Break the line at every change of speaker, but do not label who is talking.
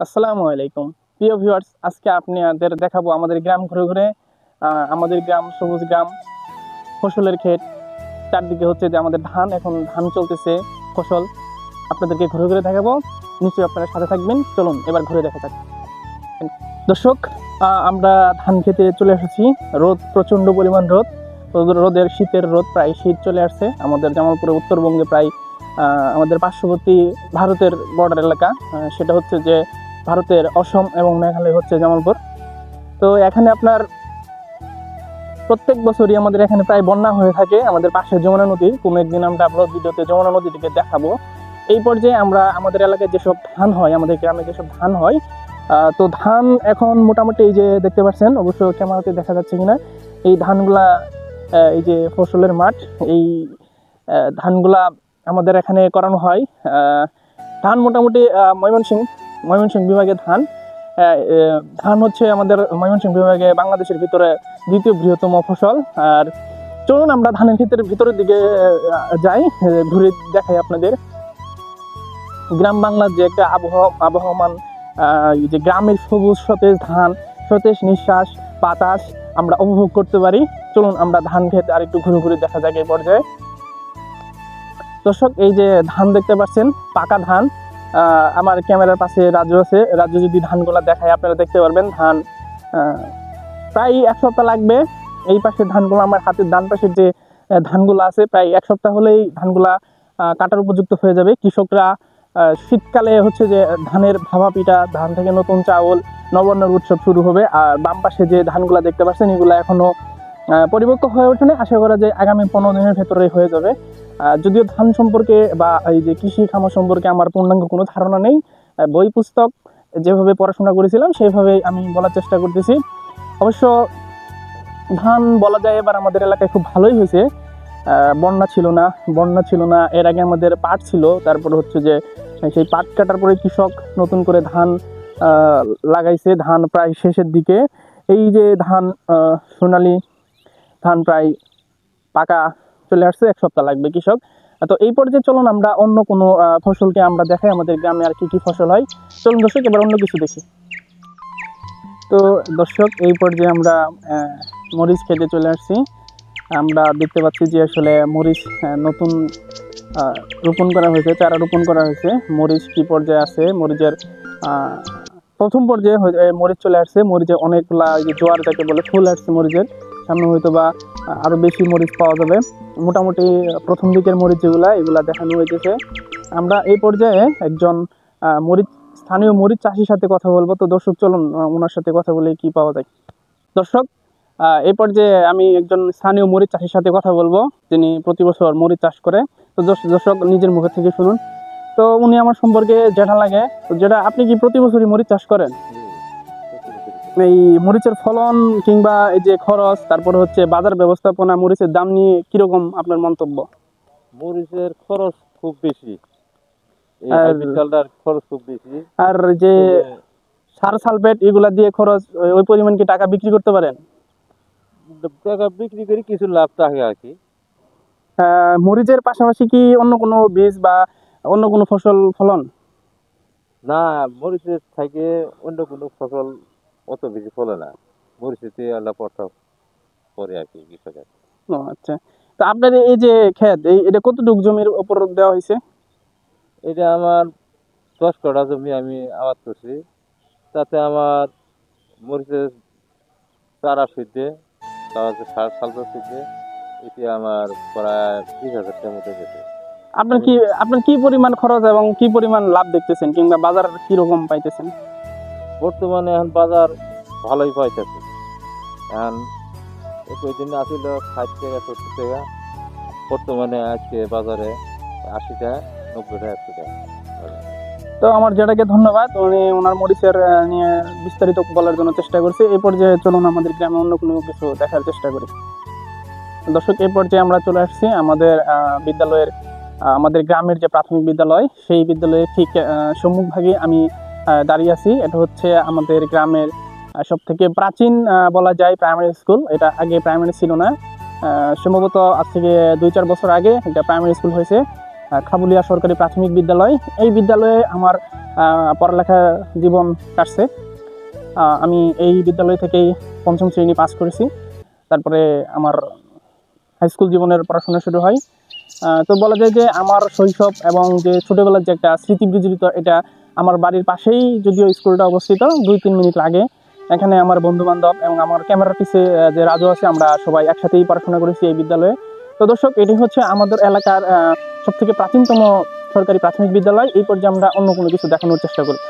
আসসালামু আলাইকুম প্রিয় ভিউয়ার্স, আজকে আপনাদের দেখাবো আমাদের গ্রাম ঘুরে ঘুরে। আমাদের গ্রাম সবুজ গ্রাম, ফসলের ক্ষেত। চারদিকে হচ্ছে যে আমাদের এখন ধান চলতেছে, ফসল আপনাদেরকে ঘুরে ঘুরে দেখাবো। নিশ্চয়ই আপনারা সাথে থাকবেন। চলুন এবার ঘুরে দেখা যাক। দর্শক, আমরা ধান খেতে চলে এসেছি। রোদ, প্রচন্ড পরিমাণ রোদ। রোদের, শীতের রোদ, প্রায় শীত চলে আসছে আমাদের জামালপুরে, উত্তরবঙ্গে। প্রায় আমাদের পার্শ্ববর্তী ভারতের বর্ডার এলাকা, সেটা হচ্ছে যে ভারতের অসম এবং মেঘালয় হচ্ছে জামালপুর। তো এখানে আপনার প্রত্যেক বছরই আমাদের এখানে প্রায় বন্যা হয়ে থাকে। আমাদের পাশে যমুনা নদী, কোনো একদিন আমরা ব্লগ ভিডিওতে যমুনা নদীটিকে দেখাবো। এই পর্যায়ে আমরা আমাদের এলাকায় যেসব ধান হয়, আমাদের গ্রামে যেসব ধান হয়, তো ধান এখন মোটামুটি এই যে দেখতে পাচ্ছেন, অবশ্য ক্যামেরাতে দেখা যাচ্ছে কিনা, এই ধানগুলা, এই যে ফসলের মাঠ, এই ধানগুলা আমাদের এখানে করানো হয়। ধান মোটামুটি ময়মনসিংহ বিভাগের ধান। ধান হচ্ছে আমাদের ময়মনসিংহ বিভাগে বাংলাদেশের ভিতরে দ্বিতীয় বৃহত্তম ফসল। আর চলুন আমরা ধানের ক্ষেতের ভিতরের দিকে যাই, ঘুরে দেখাই আপনাদের। গ্রাম বাংলার যে একটা আবহমান, যে গ্রামের সবুজ সতেজ ধান, সতেজ নিঃশ্বাস, বাতাস আমরা উপভোগ করতে পারি। চলুন আমরা ধান ক্ষেত আর একটু ঘুরে ঘুরে দেখা যাক এই পর্যায়ে। দর্শক, এই যে ধান দেখতে পাচ্ছেন, পাকা ধান। আমার ক্যামেরার পাশে রাজু আছে। রাজু যদি ধানগুলা দেখায় আপনারা দেখতে পারবেন। ধান প্রায় এক সপ্তাহ লাগবে। এই পাশের ধানগুলো, আমার হাতের ডান পাশের যে ধানগুলো আছে, প্রায় এক সপ্তাহ হলেই ধানগুলা কাটার উপযুক্ত হয়ে যাবে। কৃষকরা শীতকালে হচ্ছে যে ধানের ভাপা পিঠা, ধান থেকে নতুন চাউল, নবান্নের উৎসব শুরু হবে। আর বাম পাশে যে ধানগুলা দেখতে পাচ্ছেন, এগুলো এখনো পরিপক্ক হয়ে ওঠেনি। আশা করা যায় আগামী 15 দিনের ভেতরে হয়ে যাবে। যদিও ধান সম্পর্কে বা এই যে কৃষি খামার সম্পর্কে আমার পূর্ণাঙ্গ কোনো ধারণা নেই। বই পুস্তক যেভাবে পড়াশোনা করেছিলাম সেইভাবেই আমি বলার চেষ্টা করতেছি। অবশ্য ধান বলা যায় এবার আমাদের এলাকায় খুব ভালোই হয়েছে। বন্যা ছিল না। এর আগে আমাদের পাট ছিল। তারপরে হচ্ছে যে সেই পাট কাটার পরে কৃষক নতুন করে ধান লাগাইছে। ধান প্রায় শেষের দিকে। এই যে ধান, সোনালি ধান প্রায় পাকা চলে আসছে, এক সপ্তাহ লাগবে কৃষক। তো এই পর্যায়ে চলুন আমরা অন্য কোনো ফসলকে আমরা দেখাই, আমাদের গ্রামে আর কি কি ফসল হয়। চলুন দর্শক, এবার অন্য কিছু দেখি। তো দর্শক, এই পর্যায়ে আমরা মরিচ খেতে চলে আসছি। আমরা দেখতে পাচ্ছি যে আসলে মরিচ নতুন রোপণ করা হয়েছে, চারা রোপণ করা হয়েছে। মরিচ কি পর্যায়ে আছে, মরিচের প্রথম পর্যায়ে মরিচ চলে আসছে। মরিচের অনেকগুলা, যে জোয়ার যাকে বলে, ফুল আসছে মরিচের। সামনে হয়তো বা আরও বেশি মরিচ পাওয়া যাবে। মোটামুটি প্রথম দিকের মরিচ যেগুলা, এগুলা দেখানো হয়েছে। আমরা এই পর্যায়ে একজন স্থানীয় মরিচ চাষির সাথে কথা বলবো। তো দর্শক, চলুন ওনার সাথে কথা বলে কি পাওয়া যায়। দর্শক, এই পর্যায়ে আমি একজন স্থানীয় মরিচ চাষির সাথে কথা বলবো, যিনি প্রতি বছর মরিচ চাষ করে। তো দর্শক, নিজের মুখে থেকে শুনুন। তো উনি আমার সম্পর্কে যেটা লাগে, যেটা, আপনি কি প্রতি বছরই মরিচ চাষ করেন? এই মরিচের ফলন কিংবা এই যে খরচ, তারপরে হচ্ছে বাজার ব্যবস্থাপনা, মরিচের দাম নিয়ে কিরকম আপনার মন্তব্য?
মরিচের খরচ খুব বেশি, খরচ খুব বেশি।
আর যে সার সালফেট এগুলা দিয়ে খরচ, ওই পরিমাণ কি টাকা বিক্রি করতে পারেন?
টাকা বিক্রি করে কিছু লাভ থাকে আর কি।
মরিচের পাশাপাশি কি অন্য কোনো বীজ বা অন্য কোনো ফলন?
না, মরিচের থেকে অন্য কোনো ফসল অত বেশি ফলে না। মরিচেতে আল্লাহ প্রভাব পড়ে আর কি কৃষকের।
ও আচ্ছা। তো আপনার এই যে ক্ষেত, এটা কতটুকু জমির উপর দেওয়া হয়েছে?
এটা আমার 10 কাঠা জমি আমি আবাদ করছি। তাতে আমার মরিচের চারা ফিরতে, তারপর সালফেট ফিরতে, এতে আমার প্রায় 20,000 টাকার মতো গেছে।
আপনার কি পরিমাণ খরচ এবং কি পরিমাণ লাভ দেখতেছেন, কিংবা বাজার কি রকম পাইতেছেন?
বর্তমানে এখন বাজার ভালোই পাইতেছে। এখন একই দিন আসিল 60 টাকা 70 টাকা, বর্তমানে আজকে বাজারে 80 টাকা 90 টাকা 100 টাকা।
তো আমার যেটাকে ধন্যবাদ, উনি ওনার মরিচের নিয়ে বিস্তারিত বলার জন্য চেষ্টা করছি। এই পর্যায়ে চলুন আমাদের গ্রামে অন্য কোনো কিছু দেখার চেষ্টা করি। দর্শক, এই পর্যায়ে আমরা চলে আসছি আমাদের বিদ্যালয়ের, আমাদের গ্রামের যে প্রাথমিক বিদ্যালয়, সেই বিদ্যালয়ের ঠিক সম্মুখভাগে আমি দাঁড়িয়ে আছি। এটা হচ্ছে আমাদের গ্রামের সব থেকে প্রাচীন বলা যায় প্রাইমারি স্কুল। এটা আগে প্রাইমারি ছিল না, সম্ভবত আজ থেকে 2-4 বছর আগে এটা প্রাইমারি স্কুল হয়েছে। খাবুলিয়া সরকারি প্রাথমিক বিদ্যালয়। এই বিদ্যালয়ে আমার পড়ালেখা জীবন কাটছে। আমি এই বিদ্যালয় থেকেই পঞ্চম শ্রেণী পাস করেছি। তারপরে আমার হাই স্কুল জীবনের পড়াশোনা শুরু হয়। তো বলা যায় যে আমার শৈশব এবং যে ছোটোবেলার যে একটা স্মৃতি বিজড়িত, এটা আমার বাড়ির পাশেই যদিও স্কুলটা অবস্থিত, 2-3 মিনিট লাগে। এখানে আমার বন্ধুবান্ধব এবং আমার ক্যামেরার পিছে যে রাজু আছে, আমরা সবাই একসাথেই পড়াশোনা করেছি এই বিদ্যালয়ে। তো দর্শক, এটি হচ্ছে আমাদের এলাকার সবথেকে প্রাচীনতম সরকারি প্রাথমিক বিদ্যালয়। এই পর্যায়ে আমরা অন্য কোনো কিছু দেখানোর চেষ্টা করি।